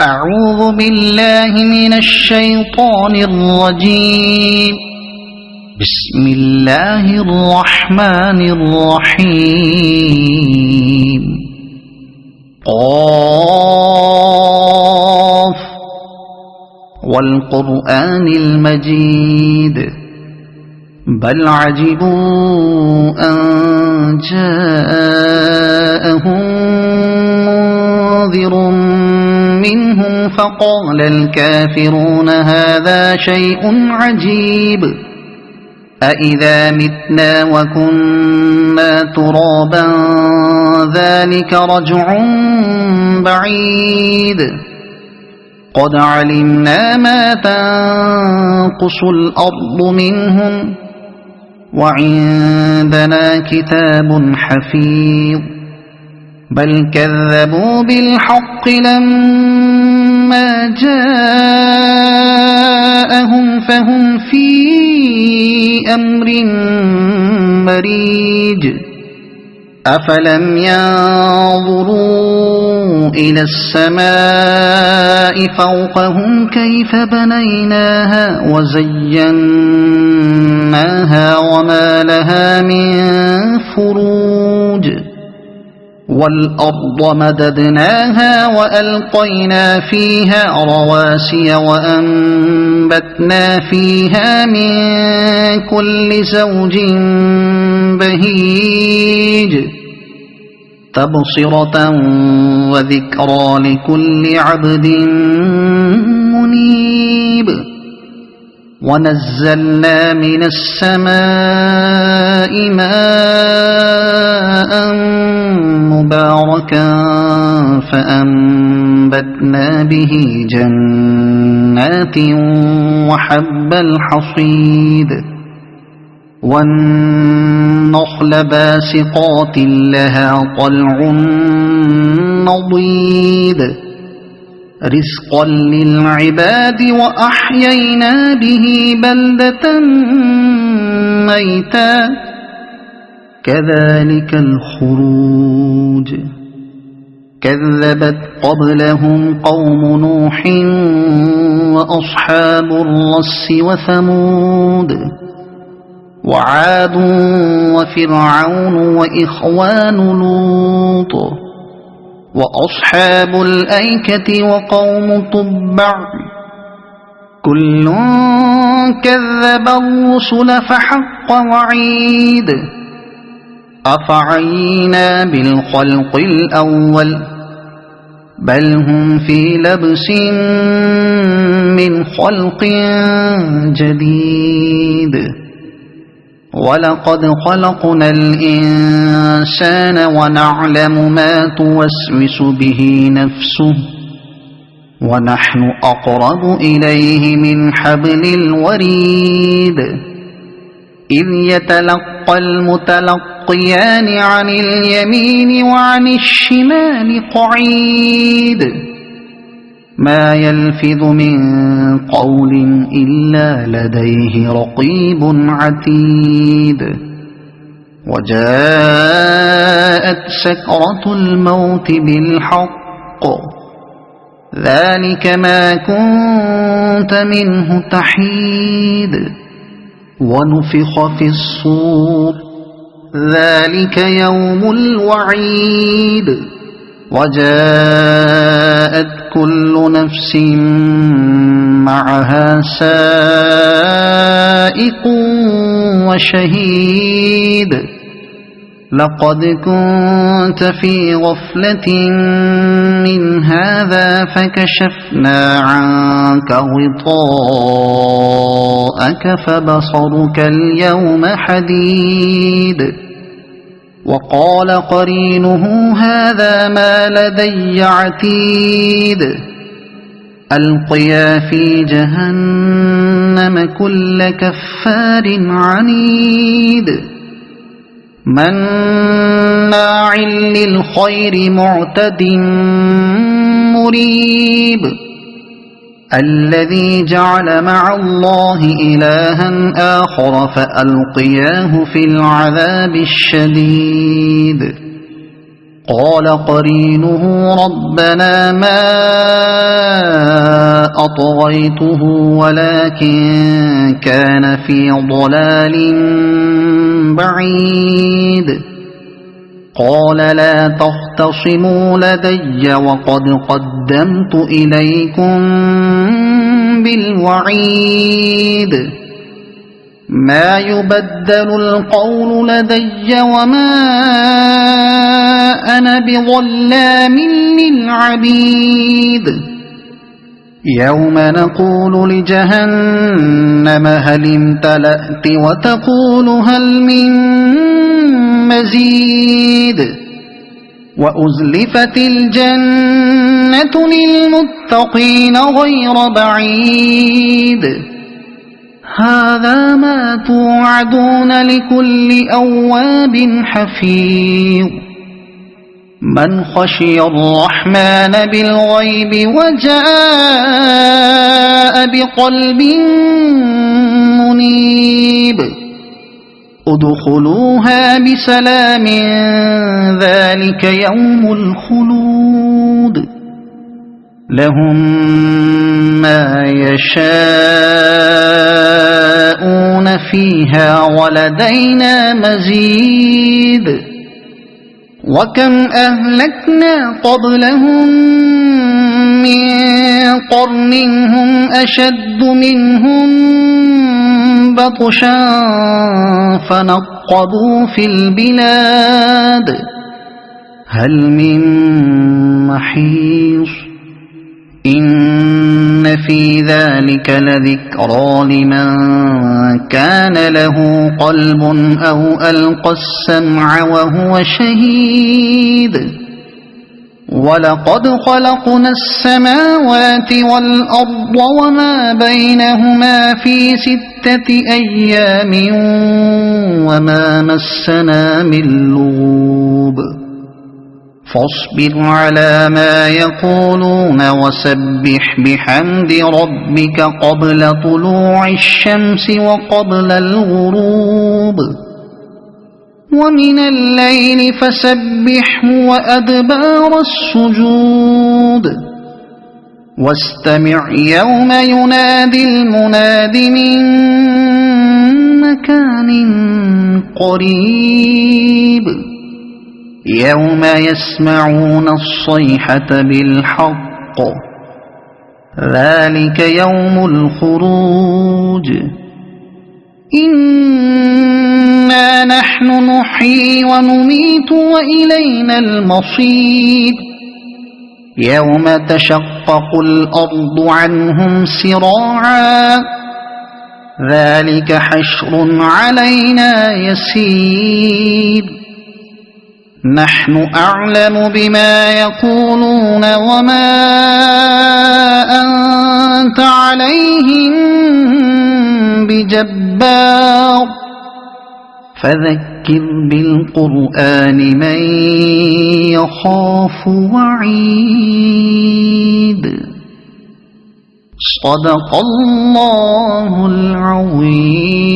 أعوذ بالله من الشيطان الرجيم. بسم الله الرحمن الرحيم. قاف والقرآن المجيد. بل عجبوا أن جاءهم منذر منهم فقال الكافرون هذا شيء عجيب أإذا متنا وكنا ترابا ذلك رجع بعيد قد علمنا ما تنقص الأرض منهم وعندنا كتاب حفيظ بل كذبوا بالحق لما جاءهم فهم في أمر مريج أفلم ينظروا إلى السماء فوقهم كيف بنيناها وزيناها وما لها من فروج والأرض مددناها وألقينا فيها رواسي وأنبتنا فيها من كل زوج بهيج تبصرة وذكرى لكل عبد منيب ونزلنا من السماء ماء مباركا فأنبتنا به جنات وحب الحصيد والنخل باسقات لها طلع نضيد رزقا للعباد وأحيينا به بلدة ميتا كذلك الخروج كذبت قبلهم قوم نوح وأصحاب الرس وثمود وعاد وفرعون وإخوان لوط وأصحاب الأيكة وقوم تبع كل كذب الرسل فحق وعيد أفعينا بالخلق الأول بل هم في لبس من خلق جديد ولقد خلقنا الإنسان ونعلم ما توسوس به نفسه ونحن أقرب إليه من حبل الوريد إذ يتلقى المتلقيان عن اليمين وعن الشمال قعيد ما يلفظ من قول إلا لديه رقيب عتيد وجاءت سكرة الموت بالحق ذلك ما كنت منه تحيد ونفخ في الصور ذلك يوم الوعيد وجاءت كل نفس معها سائق وشهيد لقد كنت في غفلة من هذا فكشفنا عنك غطاءك فبصرك اليوم حديد وقال قرينه هذا ما لدي عتيد ألقيا في جهنم كل كفار عنيد مناع للخير معتد مريب الذي جعل مع الله إلها آخر فألقياه في العذاب الشديد قال قرينه ربنا ما أطغيته ولكن كان في ضلال بعيد قال لا تختصموا لدي وقد قدمت إليكم بالوعيد ما يبدل القول لدي وما أنا بظلام للعبيد يوم نقول لجهنم هل امتلأت وتقول هل من مزيد وأزلفت الجنة للمتقين غير بعيد هذا ما توعدون لكل أواب حفيظ من خشي الرحمن بالغيب وجاء بقلب منيب ادخلوها بسلام ذلك يوم الخلود لهم ما يشاءون فيها ولدينا مزيد وكم أهلكنا قبلهم من قرن هم أشد منهم بطشا فنقبوا في البلاد هل من محيص إن في ذلك لذكرى لمن كان له قلب أو ألقى السمع وهو شهيد ولقد خلقنا السماوات والأرض وما بينهما في 6 أيام وما مسنا من لغوب فاصبر على ما يقولون وسبح بحمد ربك قبل طلوع الشمس وقبل الغروب ومن الليل فسبحه وأدبار السجود واستمع يوم ينادي المناد من مكان قريب يوم يسمعون الصيحة بالحق ذلك يوم الخروج إنا نحن نحيي ونميت وإلينا المصير يوم تشقق الأرض عنهم سراعا ذلك حشر علينا يسير نحن أعلم بما يقولون وما أنت عليهم بجبار فذكر بالقرآن من يخاف وعيد صدق الله العظيم